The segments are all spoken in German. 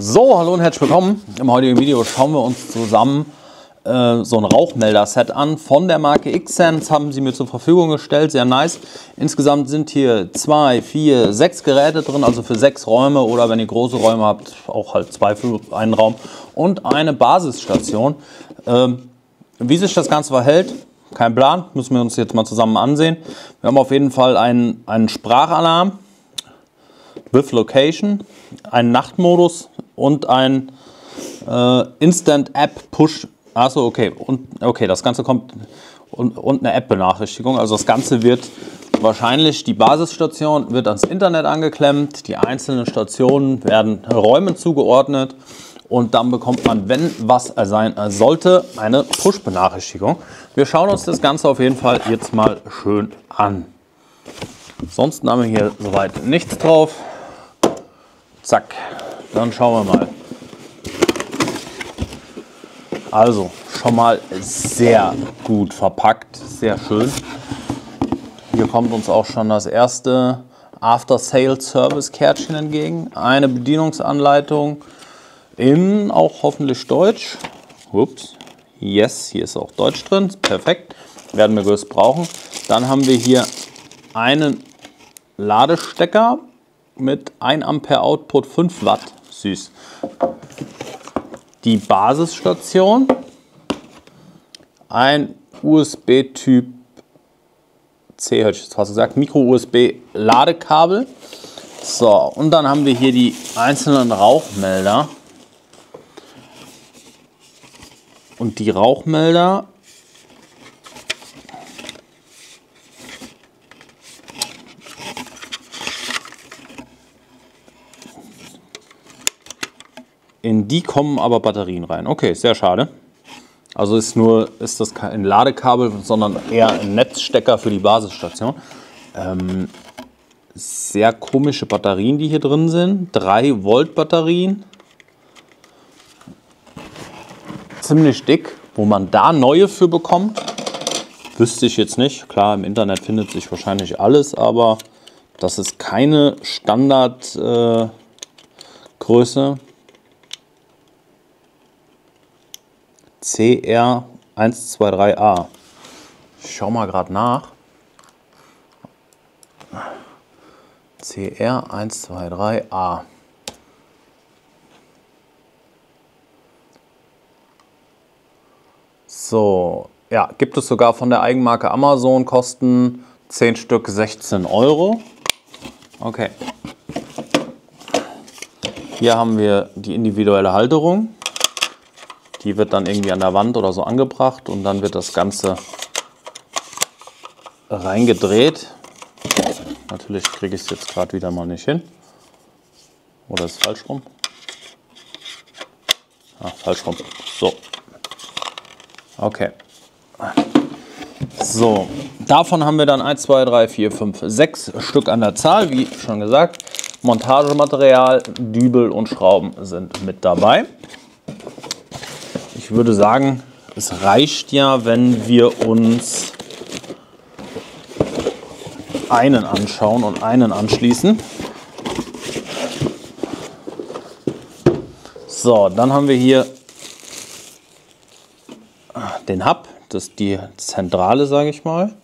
So, hallo und herzlich willkommen. Im heutigen Video schauen wir uns zusammen so ein Rauchmelder-Set an. Von der Marke Xsense haben sie mir zur Verfügung gestellt, sehr nice. Insgesamt sind hier 2, 4, 6 Geräte drin, also für 6 Räume oder wenn ihr große Räume habt, auch halt 2 für einen Raum. Und eine Basisstation. Wie sich das Ganze verhält, kein Plan, müssen wir uns jetzt mal zusammen ansehen. Wir haben auf jeden Fall einen Sprachalarm with Location, einen Nachtmodus und ein Instant App Push. Achso, okay. Okay, das Ganze kommt und eine App-Benachrichtigung. Also das Ganze wird wahrscheinlich, die Basisstation wird ans Internet angeklemmt, die einzelnen Stationen werden Räumen zugeordnet und dann bekommt man, wenn was sein sollte, eine Push-Benachrichtigung. Wir schauen uns das Ganze auf jeden Fall jetzt mal schön an. Ansonsten haben wir hier soweit nichts drauf. Zack, dann schauen wir mal. Also schon mal sehr gut verpackt, sehr schön. Hier kommt uns auch schon das erste After-Sales-Service-Kärtchen entgegen. Eine Bedienungsanleitung in auch hoffentlich Deutsch. Ups, yes, hier ist auch Deutsch drin, perfekt, werden wir gewiss brauchen. Dann haben wir hier einen Ladestecker mit 1 Ampere Output, 5 Watt, süß. Die Basisstation, ein USB-Typ C, hätte ich jetzt fast gesagt, Micro-USB-Ladekabel. So, und dann haben wir hier die einzelnen Rauchmelder. Und die Rauchmelder in die kommen aber Batterien rein. Okay, sehr schade. Also ist das kein Ladekabel, sondern eher ein Netzstecker für die Basisstation. Sehr komische Batterien, die hier drin sind. 3 Volt Batterien. Ziemlich dick. Wo man da neue für bekommt, wüsste ich jetzt nicht. Klar, im Internet findet sich wahrscheinlich alles, aber das ist keine Standardgröße. CR123A. Ich schau mal gerade nach. CR123A. So, ja, gibt es sogar von der Eigenmarke Amazon, kosten 10 Stück 16 Euro. Okay. Hier haben wir die individuelle Halterung. Die wird dann irgendwie an der Wand oder so angebracht und dann wird das Ganze reingedreht. Natürlich kriege ich es jetzt gerade wieder mal nicht hin. Oder ist es falsch rum? Ah, falsch rum. So. Okay. So, davon haben wir dann 1, 2, 3, 4, 5, 6 Stück an der Zahl, wie schon gesagt. Montagematerial, Dübel und Schrauben sind mit dabei. Ich würde sagen, es reicht ja, wenn wir uns einen anschauen und einen anschließen. So, dann haben wir hier den Hub, das ist die Zentrale, sage ich mal.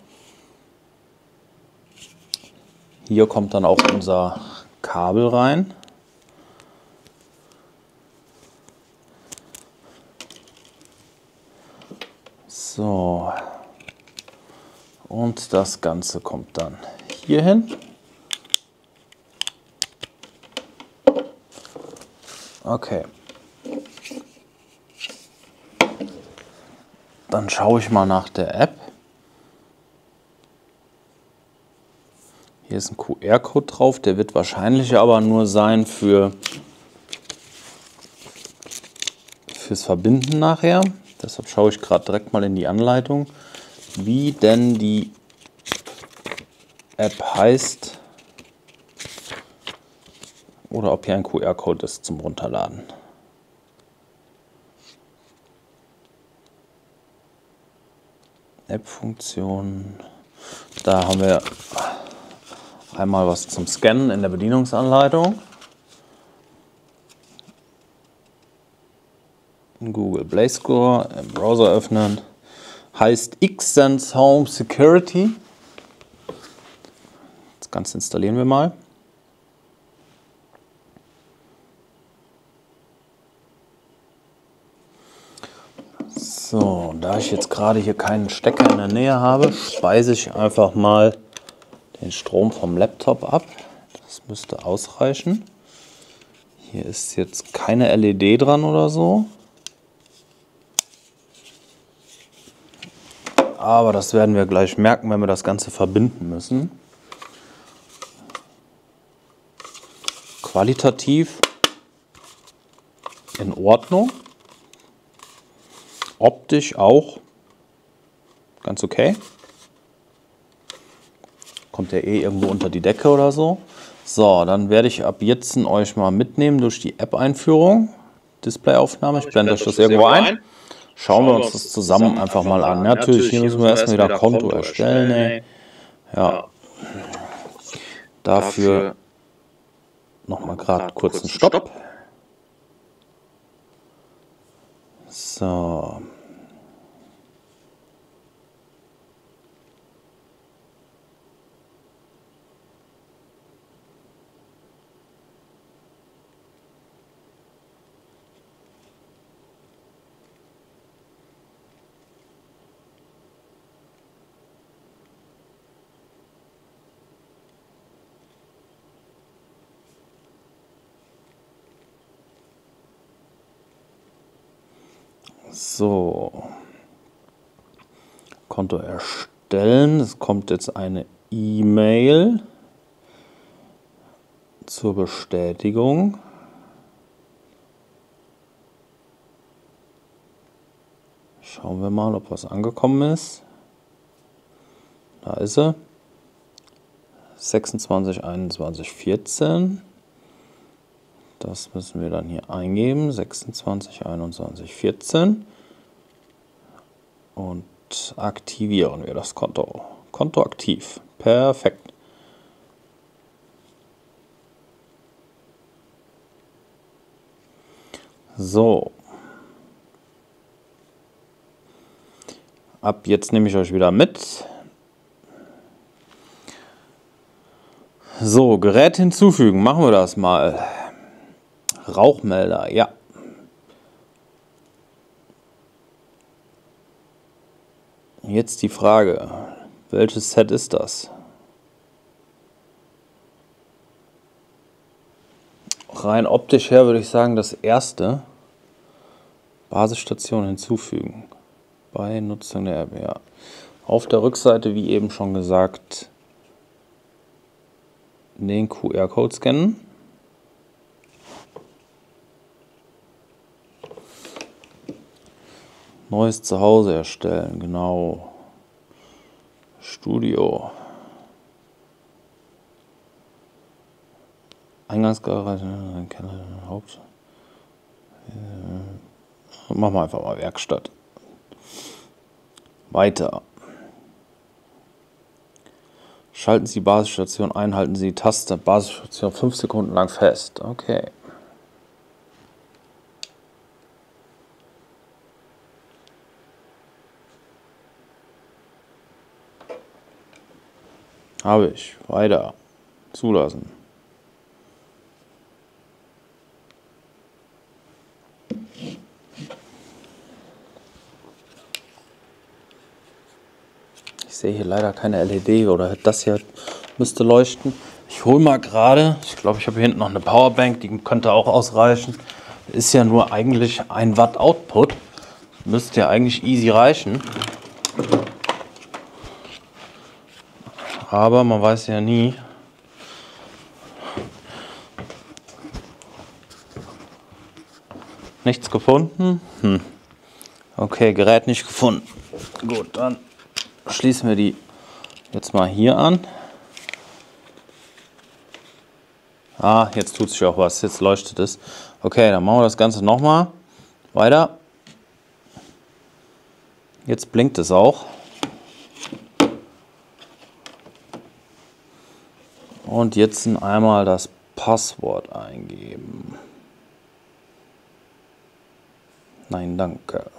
Hier kommt dann auch unser Kabel rein. So, und das Ganze kommt dann hier hin. Okay. Dann schaue ich mal nach der App. Hier ist ein QR-Code drauf, der wird wahrscheinlich aber nur sein fürs Verbinden nachher. Deshalb schaue ich gerade direkt mal in die Anleitung, wie denn die App heißt oder ob hier ein QR-Code ist zum Runterladen. App-Funktion. Da haben wir einmal was zum Scannen in der Bedienungsanleitung. Google Play Store, im Browser öffnen. Heißt Xsense Home Security. Das Ganze installieren wir mal. So, da ich jetzt gerade hier keinen Stecker in der Nähe habe, speise ich einfach mal den Strom vom Laptop ab. Das müsste ausreichen. Hier ist jetzt keine LED dran oder so. Aber das werden wir gleich merken, wenn wir das Ganze verbinden müssen. Qualitativ in Ordnung. Optisch auch ganz okay. Kommt ja eh irgendwo unter die Decke oder so. So, dann werde ich ab jetzt euch mal mitnehmen durch die App-Einführung. Displayaufnahme, ich blende euch das irgendwo ein. Schauen wir uns das zusammen einfach mal an. Natürlich, hier müssen wir erstmal wieder Konto erstellen. Ey. Ja. Dafür nochmal gerade kurz einen Stopp. So. So, Konto erstellen. Es kommt jetzt eine E-Mail zur Bestätigung. Schauen wir mal, ob was angekommen ist. Da ist sie. 26 21 14. Das müssen wir dann hier eingeben. 26 21 14. Und aktivieren wir das Konto. Konto aktiv. Perfekt. So. Ab jetzt nehme ich euch wieder mit. So, Gerät hinzufügen. Machen wir das mal. Rauchmelder, ja. Jetzt die Frage, welches Set ist das? Rein optisch her würde ich sagen, das erste. Basisstation hinzufügen. Bei Nutzung der App, ja. Auf der Rückseite, wie eben schon gesagt, den QR-Code scannen. Neues Zuhause erstellen, genau. Studio. Eingangsgarage, Haupt. Machen wir einfach mal Werkstatt. Weiter. Schalten Sie die Basisstation ein, halten Sie die Taste Basisstation 5 Sekunden lang fest. Okay. Habe ich. Weiter. Zulassen. Ich sehe hier leider keine LED oder das hier müsste leuchten. Ich hole mal gerade, ich glaube, ich habe hier hinten noch eine Powerbank, die könnte auch ausreichen. Ist ja nur eigentlich 1 Watt Output. Müsste ja eigentlich easy reichen. Aber man weiß ja nie. Nichts gefunden? Okay, Gerät nicht gefunden. Gut, dann schließen wir die jetzt mal hier an. Ah, jetzt tut sich auch was. Jetzt leuchtet es. Okay, dann machen wir das Ganze nochmal. Weiter. Jetzt blinkt es auch. Und jetzt einmal das Passwort eingeben. Nein, danke.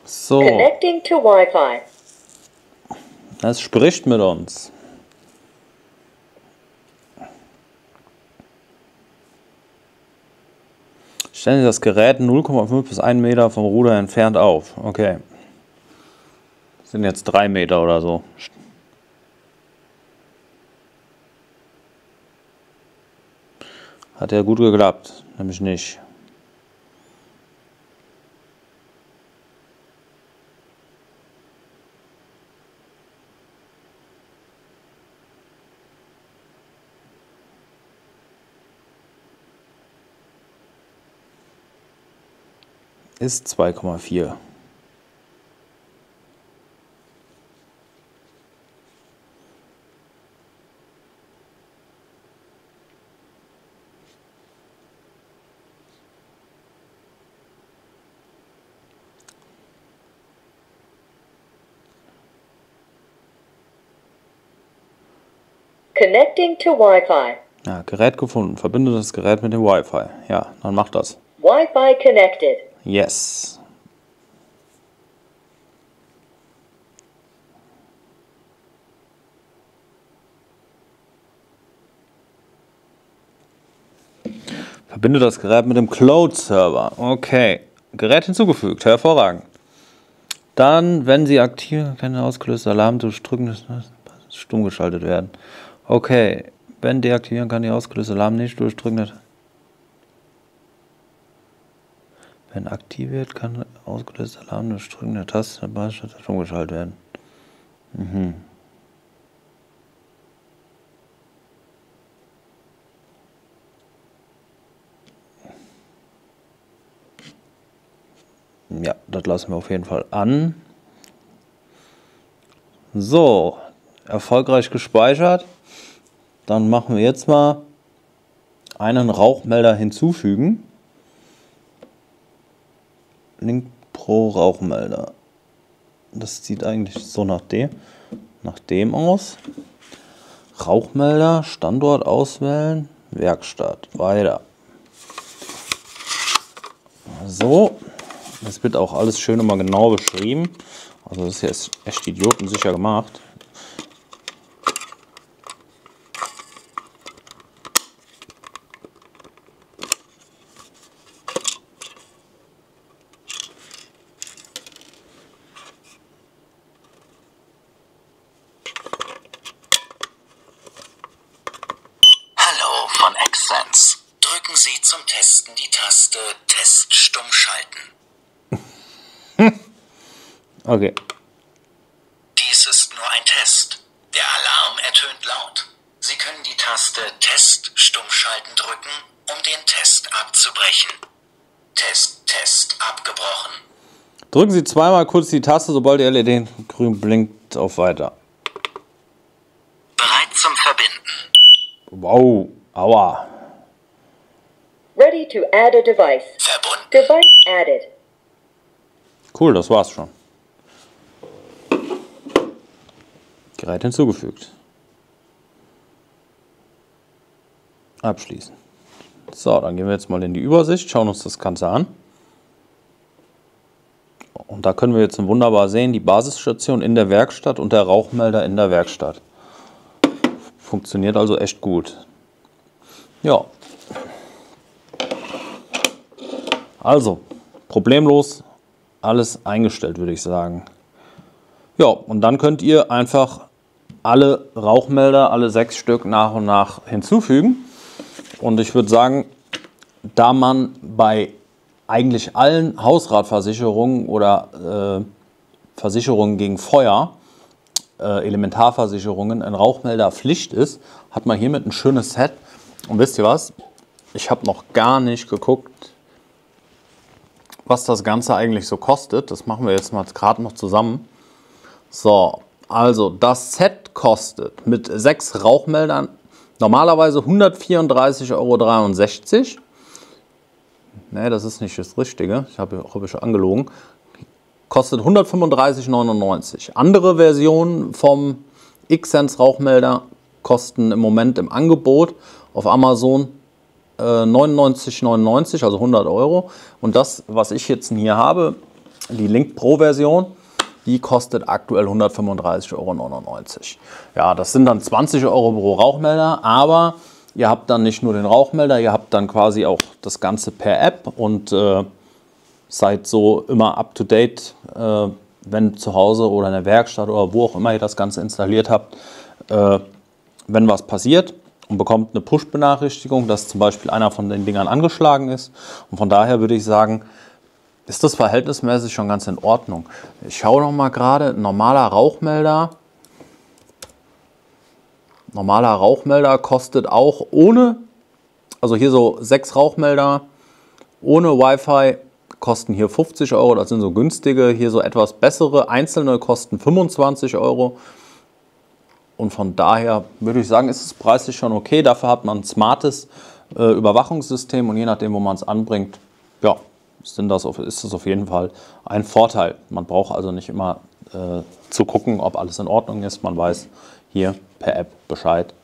So, Connecting to Wi-Fi. es spricht mit uns. Stellen Sie das Gerät 0,5 bis 1 Meter vom Ruder entfernt auf. Okay. Das sind jetzt 3 Meter oder so. Hat ja gut geklappt, nämlich nicht. Ist 2,4. Connecting to Wi-Fi. Ja, Gerät gefunden. Verbinde das Gerät mit dem Wi-Fi. Ja, dann macht das. Wi-Fi connected. Yes. Verbinde das Gerät mit dem Cloud-Server. Okay. Gerät hinzugefügt. Hervorragend. Dann, wenn Sie aktivieren, kann der ausgelöste Alarm durch Drücken des stumm geschaltet werden. Okay. Wenn deaktivieren, kann der ausgelöste Alarm nicht durch Drücken des... Wenn aktiviert, kann der ausgelöste Alarm durch Drücken der Taste stumm geschaltet werden. Ja, das lassen wir auf jeden Fall an. So, erfolgreich gespeichert. Dann machen wir jetzt mal einen Rauchmelder hinzufügen. Link pro Rauchmelder. Das sieht eigentlich so nach dem aus. Rauchmelder, Standort auswählen, Werkstatt, weiter. So, das wird auch alles schön immer genau beschrieben. Also das hier ist echt idiotensicher gemacht. Hallo von Xsense. Drücken Sie zum Testen die Taste Test stumm schalten. Okay. Dies ist nur ein Test. Der Alarm ertönt laut. Sie können die Taste Test stumm schalten drücken, um den Test abzubrechen. Test abgebrochen. Drücken Sie zweimal kurz die Taste, sobald die LED grün blinkt, auf Weiter. Bereit zum Verbinden. Wow, aua. Ready to add a device. Verbunden. Device added. Cool, das war's schon. Gerät hinzugefügt. Abschließen. So, dann gehen wir jetzt mal in die Übersicht, schauen uns das Ganze an. Und da können wir jetzt wunderbar sehen, die Basisstation in der Werkstatt und der Rauchmelder in der Werkstatt. Funktioniert also echt gut. Ja. Also, problemlos alles eingestellt, würde ich sagen. Ja, und dann könnt ihr einfach alle Rauchmelder, alle 6 Stück nach und nach hinzufügen. Und ich würde sagen, da man bei eigentlich allen Hausratversicherungen oder Versicherungen gegen Feuer, Elementarversicherungen, ein Rauchmelder Pflicht ist, hat man hiermit ein schönes Set. Und wisst ihr was? Ich habe noch gar nicht geguckt, was das Ganze eigentlich so kostet. Das machen wir jetzt mal gerade noch zusammen. So, also das Set kostet mit 6 Rauchmeldern normalerweise 134,63 €. Ne, das ist nicht das Richtige. Ich habe schon angelogen. Kostet 135,99 €. Andere Versionen vom Xsense Rauchmelder kosten im Moment im Angebot auf Amazon 99,99 €, also 100 €. Und das, was ich jetzt hier habe, die Link Pro Version, die kostet aktuell 135,99 €. Ja, das sind dann 20 € pro Rauchmelder, aber ihr habt dann nicht nur den Rauchmelder, ihr habt dann quasi auch das Ganze per App und seid so immer up to date, wenn zu Hause oder in der Werkstatt oder wo auch immer ihr das Ganze installiert habt, wenn was passiert und bekommt eine Push-Benachrichtigung, dass zum Beispiel einer von den Dingern angeschlagen ist. Und von daher würde ich sagen, ist das verhältnismäßig schon ganz in Ordnung. Ich schaue noch mal gerade, normaler Rauchmelder kostet auch ohne, also hier so 6 Rauchmelder ohne Wi-Fi kosten hier 50 €, das sind so günstige, hier so etwas bessere, einzelne kosten 25 €. Und von daher würde ich sagen, ist es preislich schon okay. Dafür hat man ein smartes Überwachungssystem und je nachdem, wo man es anbringt, ja, ist das auf jeden Fall ein Vorteil. Man braucht also nicht immer zu gucken, ob alles in Ordnung ist. Man weiß hier per App Bescheid,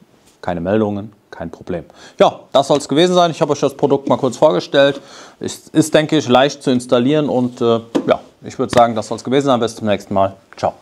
keine Meldungen, kein Problem. Ja, das soll es gewesen sein. Ich habe euch das Produkt mal kurz vorgestellt. Ist denke ich, leicht zu installieren und ja, ich würde sagen, das soll es gewesen sein. Bis zum nächsten Mal. Ciao.